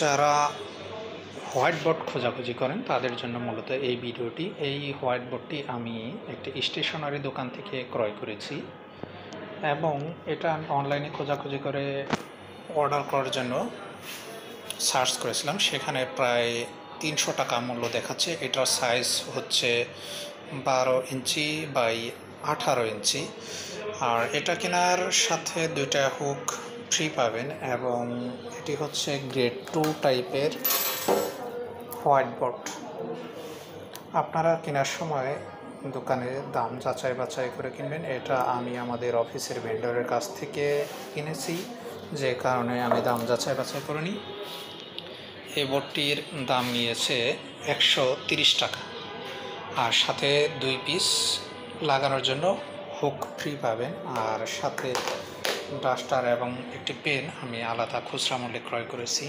যারা white board খোঁজাখুঁজি করেন তাদের জন্য মূলত এই ভিডিওটি। এই হোয়াইট বোর্ডটি আমি একটি স্টেশনারি দোকান থেকে ক্রয় করেছি এবং এটা আমি অনলাইনে খোঁজাখুঁজি করে অর্ডার করার জন্য সার্চ করেছিলাম। সেখানে প্রায় 300 টাকা মূল্য দেখাচ্ছে। এটার সাইজ হচ্ছে 12 ইঞ্চি বাই 18 ইঞ্চি। আর এটা কেনার সাথে 2টা হুক ফ্রি পাবেন এবং এটি হচ্ছে গ্রেড 2 টাইপের হোয়াইট বোর্ড। আপনারা কেনার সময় দোকানে দাম যাচাই বাছাই করে কিনবেন। এটা আমি আমাদের অফিসের ভেন্ডরের কাছ থেকে কিনেছি, যে কারণে আমি দাম যাচাই বাছাই করে নিই। এই বোর্ডটির দাম নিয়েছে 130 টাকা, আর সাথে 2 পিস লাগানোর জন্য হুক ফ্রি পাবেন। আর সাথে ডাস্টার এবং একটি পেন আমি আলাদা খুচরা মূল্যে ক্রয় করেছি।